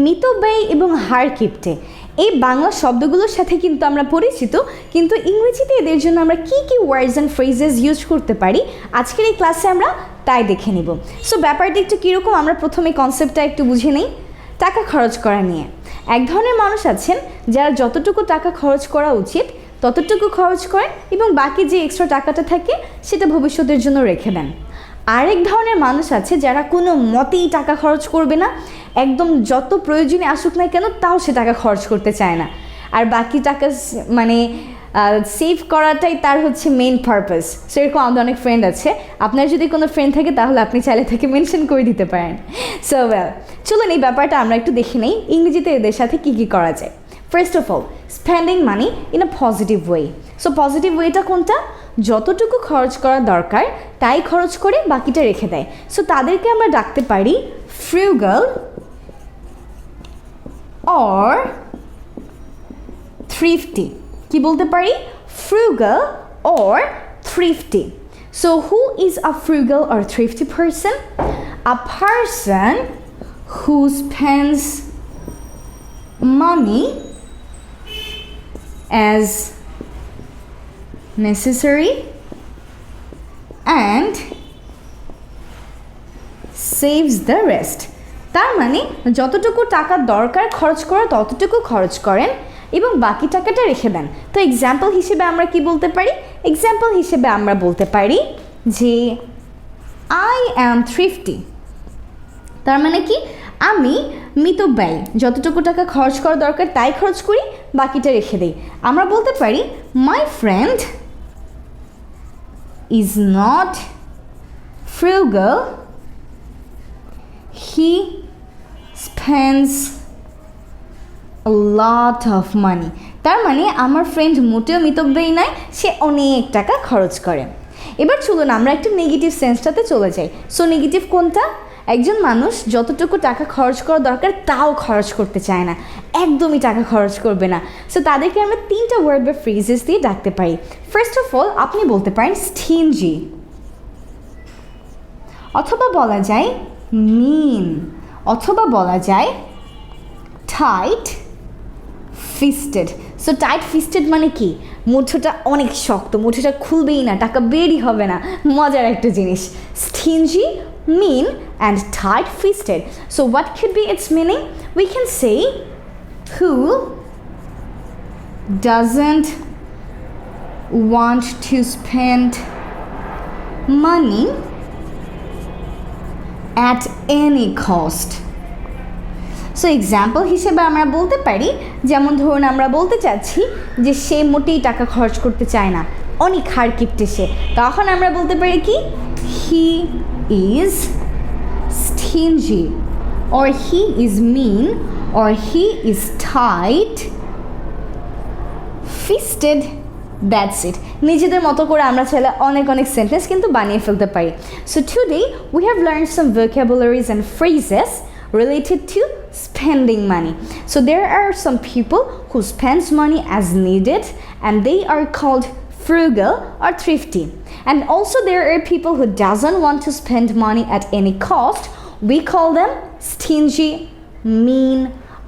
মিতব্যয়ী এবং হার কিপটে এই বাংলা শব্দগুলোর সাথে কিন্তু আমরা পরিচিত, কিন্তু ইংরেজিতে এদের জন্য আমরা কি কি ওয়ার্ডস অ্যান্ড ফ্রেজেস ইউজ করতে পারি আজকের এই ক্লাসে আমরা তাই দেখে নিব। সো ব্যাপারটা একটু কীরকম, আমরা প্রথমে কনসেপ্টটা একটু বুঝে নিই। টাকা খরচ করা নিয়ে এক ধরনের মানুষ আছেন যারা যতটুকু টাকা খরচ করা উচিত ততটুকু খরচ করেন এবং বাকি যে এক্সট্রা টাকাটা থাকে সেটা ভবিষ্যতের জন্য রেখে দেন। আরেক ধরনের মানুষ আছে যারা কোনো মতেই টাকা খরচ করবে না, একদম যত প্রয়োজনে আসুক না কেন তাও সে টাকা খরচ করতে চায় না, আর বাকি টাকা মানে সেভ করাটাই তার হচ্ছে মেইন পারপাস। সেরকম আমাদের অনেক ফ্রেন্ড আছে, আপনার যদি কোনো ফ্রেন্ড থাকে তাহলে আপনি চাইলে তাকে মেনশন করে দিতে পারেন। সো ওয়েল, চলুন এই ব্যাপারটা আমরা একটু দেখে নেই ইংরেজিতে এদের সাথে কী কী করা যায়। First of all, spending money in a positive way. So positive ওয়েটা কোনটা? যতটুকু খরচ করা দরকার তাই খরচ করে বাকিটা রেখে দেয়। সো তাদেরকে আমরা ডাকতে পারি ফ্রুগাল অর থ্রিফটি। কি বলতে পারি? Frugal or thrifty. So who is a frugal or thrifty person? A person who spends money as necessary and saves the rest. তার মানে যতটুকু টাকা দরকার খরচ করা ততটুকু খরচ করেন এবং বাকি টাকাটা রেখে দেন। তো এক্সাম্পল হিসেবে আমরা কি বলতে পারি? এক্সাম্পল হিসেবে আমরা বলতে পারি যে I am thrifty। তার মানে কি? আমি মিতব্যয়ী, যতটুকু টাকা খরচ করা দরকার তাই খরচ করি, বাকিটা রেখে দিই। আমরা বলতে পারি my friend is not frugal, he spends a lot of money। তার মানে আমার ফ্রেন্ড মোটেও মিতব্যয়ী নয়, সে অনেক টাকা খরচ করে। এবার চলুন আমরা একটু নেগেটিভ সেন্সটাতে চলে যাই। সো নেগেটিভ কোনটা? একজন মানুষ যতটুকু টাকা খরচ করা দরকার তাও খরচ করতে চায় না, একদমই টাকা খরচ করবে না। সো তাদেরকে আমরা তিনটা ওয়ার্ড বা ফ্রেজেস দিয়ে ডাকতে পারি। ফার্স্ট অফ অল, আপনি বলতে পারেন স্টিনজি, অথবা বলা যায় মিন, অথবা বলা যায় tight fisted. So tight fisted মানে কি? মুঠোটা অনেক শক্ত, মুঠোটা খুলবেই না, টাকা বেরই হবে না, মজার একটা জিনিস। স্টিনজি, mean and tight fisted. So what could be its meaning? We can say who doesn't want to spend money at any cost. So example হিসেবে আমরা বলতে পারি, যেমন ধরুন আমরা বলতে চাচ্ছি যে সে মোটেই টাকা খরচ করতে চায় না, অনেক হার কিপটে সে, তখন আমরা বলতে পারি কি? হি is stingy, or he is mean, or he is tight fisted. That's it. নিজেদের মতো করে আমরা চাইলে অনেক অনেক সেন্টেন্স কিন্তু বানিয়ে ফেলতে পারি। So today we have learned some vocabularies and phrases related to spending money. So there are some people who spends money as needed and they are called frugal or thrifty. And also there are people who doesn't want to spend money at any cost. We call them stingy, mean,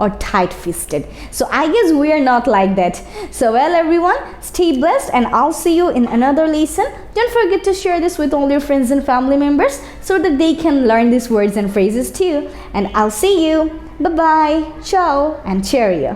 or tight-fisted. So I guess we are not like that. So well everyone, stay blessed and I'll see you in another lesson. Don't forget to share this with all your friends and family members so that they can learn these words and phrases too. And I'll see you. Bye-bye, ciao, and cheerio.